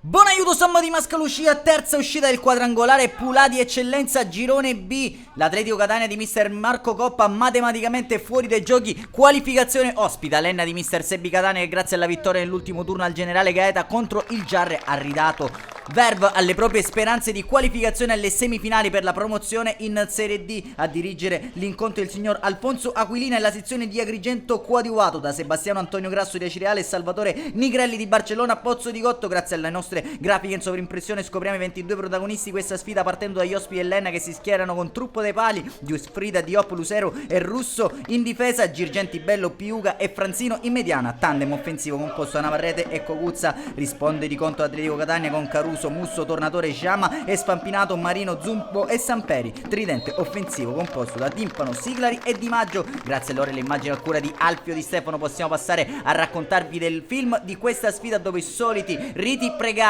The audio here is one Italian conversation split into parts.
Buon aiuto sommo di Mascalucia, terza uscita del quadrangolare Pula di eccellenza girone B. L'Atletico Catania di mister Marco Coppa matematicamente fuori dai giochi. Qualificazione ospita l'Enna di mister Sebi Catania che grazie alla vittoria nell'ultimo turno al generale Gaeta contro il Giarre ha ridato verve alle proprie speranze di qualificazione alle semifinali per la promozione in Serie D. A dirigere l'incontro il signor Alfonso Aquilina e la sezione di Agrigento coadiuvato da Sebastiano Antonio Grasso di Acireale e Salvatore Nigrelli di Barcellona Pozzo di Gotto. Grazie alle nostre grafiche in sovrimpressione scopriamo i 22 protagonisti di questa sfida partendo dagli ospiti dell'Enna che si schierano con Truppo dei Pali, Giusfrida, Diop, Lucero e Russo in difesa, Girgenti, Bello, Piuga e Franzino in mediana, tandem offensivo composto da Navarrete e Cocuzza. Risponde di conto Atletico Catania con Caruso, Musso, Tornatore, Giama e Spampinato, Marino, Zumpo e Samperi, tridente offensivo composto da Timpano, Siglari e Di Maggio. Grazie allora alle immagini a cura di Alfio Di Stefano possiamo passare a raccontarvi del film di questa sfida dove i soliti riti pregara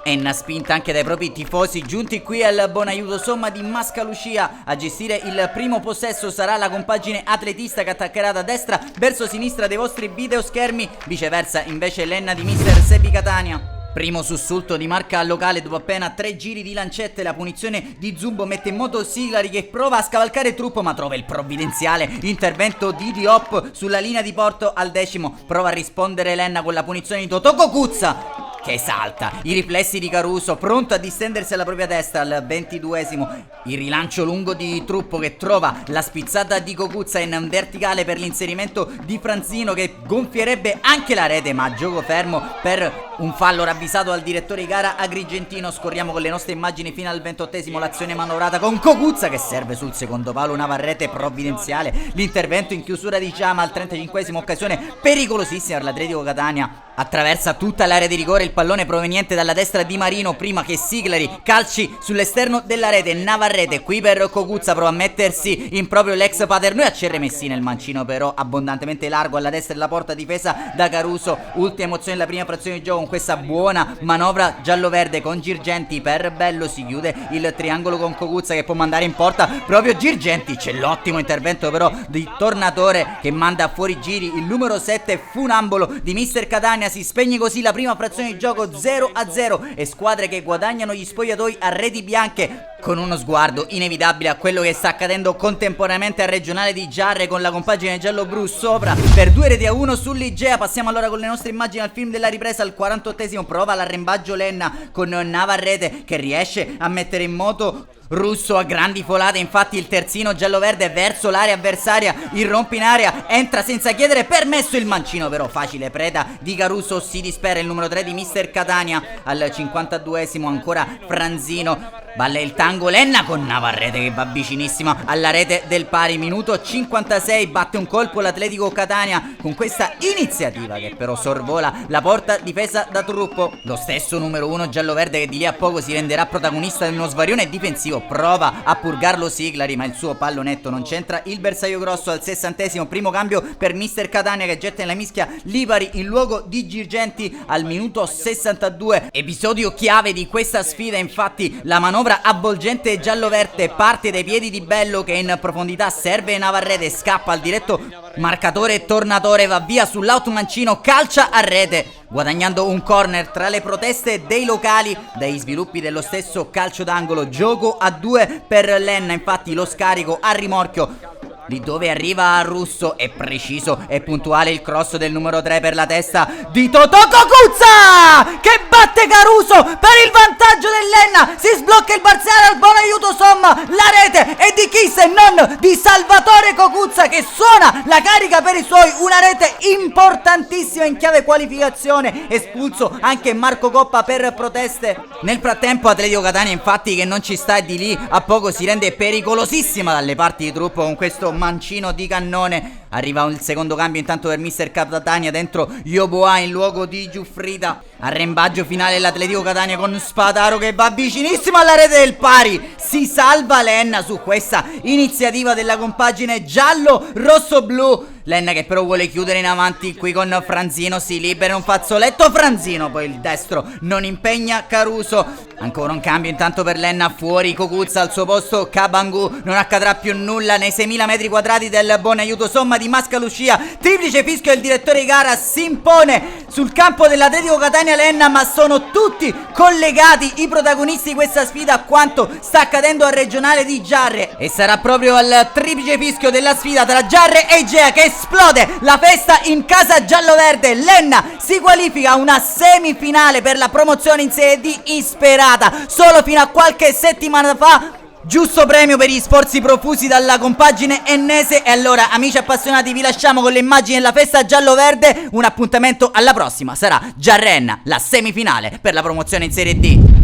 Enna spinta anche dai propri tifosi giunti qui al buon aiuto somma di Mascalucia. A gestire il primo possesso sarà la compagine atletista che attaccherà da destra verso sinistra dei vostri videoschermi, viceversa invece l'Enna di mister Sebi Catania. Primo sussulto di marca locale dopo appena 3 giri di lancette. La punizione di Zumbo mette in moto Siglari che prova a scavalcare Truppo ma trova il provvidenziale intervento di Diop sulla linea di porto al 10°. Prova a rispondere l'Enna con la punizione di Totò Cocuzza che salta, i riflessi di Caruso pronto a distendersi alla propria testa al 22°. Il rilancio lungo di Truppo che trova la spizzata di Cocuzza in verticale per l'inserimento di Franzino che gonfierebbe anche la rete ma gioco fermo per un fallo ravvisato al direttore di gara agrigentino. Scorriamo con le nostre immagini fino al 28°, l'azione manovrata con Cocuzza che serve sul secondo palo Navarrete provvidenziale, l'intervento in chiusura di Giama al 35°, occasione pericolosissima per l'Atletico Catania. Attraversa tutta l'area di rigore il pallone proveniente dalla destra di Marino prima che Siglari calci sull'esterno della rete. Navarrete qui per Cocuzza prova a mettersi in proprio l'ex Paternò e a Cerre Messina, il mancino però abbondantemente largo alla destra della porta difesa da Caruso. Ultima emozione della prima frazione di gioco con questa buona manovra giallo-verde con Girgenti per Bello. Si chiude il triangolo con Cocuzza che può mandare in porta proprio Girgenti. C'è l'ottimo intervento però di Tornatore che manda fuori giri il numero 7 funambolo di mister Catania. Si spegne così la prima frazione di gioco 0-0 e squadre che guadagnano gli spogliatoi a reti bianche. Con uno sguardo inevitabile a quello che sta accadendo contemporaneamente al regionale di Giarre con la compagine giallo-blu sopra per 2-1 sull'Igea. Passiamo allora con le nostre immagini al film della ripresa al 48°. Prova l'arrembaggio l'Enna con Navarrete che riesce a mettere in moto Russo a grandi folate, infatti il terzino giallo-verde verso l'area avversaria, irrompe in area, entra senza chiedere permesso il mancino però facile preda di Caruso, si dispera il numero 3 di mister Catania. Al 52° ancora Franzino, balla il tango l'Enna con Navarrete che va vicinissima alla rete del pari. Minuto 56, batte un colpo l'Atletico Catania con questa iniziativa che però sorvola la porta difesa da Truppo. Lo stesso numero 1 giallo-verde che di lì a poco si renderà protagonista di uno svarione difensivo prova a purgarlo Siglari ma il suo pallonetto non c'entra il bersaglio grosso. Al 60°, primo cambio per mister Catania che getta nella mischia Lipari in luogo di Girgenti al minuto 62. Episodio chiave di questa sfida infatti la manovra avvolgente giallo-verde parte dai piedi di Bello che in profondità serve Navarrete, scappa al diretto marcatore Tornatore, va via sull'out mancino, calcia a rete guadagnando un corner. Tra le proteste dei locali dai sviluppi dello stesso calcio d'angolo, gioco a 2 per l'Enna, infatti lo scarico a rimorchio lì dove arriva Russo, è preciso e puntuale il cross del numero 3 per la testa di Totò Cocuzza che batte Caruso per il vantaggio dell'Enna. Si sblocca il parziale al buon aiuto somma, la rete è di chi se non di Salvatore Cocuzza che suona la carica per i suoi, una rete importantissima in chiave qualificazione. Espulso anche Marco Coppa per proteste. Nel frattempo Atletico Catania infatti che non ci sta e di lì a poco si rende pericolosissima dalle parti di Truppo con questo mancino di cannone. Arriva il secondo cambio intanto per mister Catania, dentro Yoboa in luogo di Giuffrida. Arrembaggio finale l'Atletico Catania con Spadaro che va vicinissimo alla rete del pari. Si salva l'Enna su questa iniziativa della compagine giallo-rosso-blu. L'Enna che però vuole chiudere in avanti qui con Franzino, si libera un fazzoletto Franzino, poi il destro non impegna Caruso. Ancora un cambio intanto per l'Enna, fuori Cocuzza, al suo posto Cabangu. Non accadrà più nulla nei 6.000 metri quadrati del buon aiuto somma di Mascalucia. Triplice fischio, il direttore di gara si impone sul campo dell'Atletico Catania Lenna, ma sono tutti collegati i protagonisti di questa sfida a quanto sta accadendo al regionale di Giarre. E sarà proprio al triplice fischio della sfida tra Giarre e Igea che esplode la festa in casa gialloverde. Lenna si qualifica a una semifinale per la promozione in Serie D insperata solo fino a qualche settimana fa. Giusto premio per gli sforzi profusi dalla compagine ennese. E allora, amici appassionati, vi lasciamo con le immagini della festa giallo-verde. Un appuntamento alla prossima, sarà Giarrenna, la semifinale per la promozione in Serie D.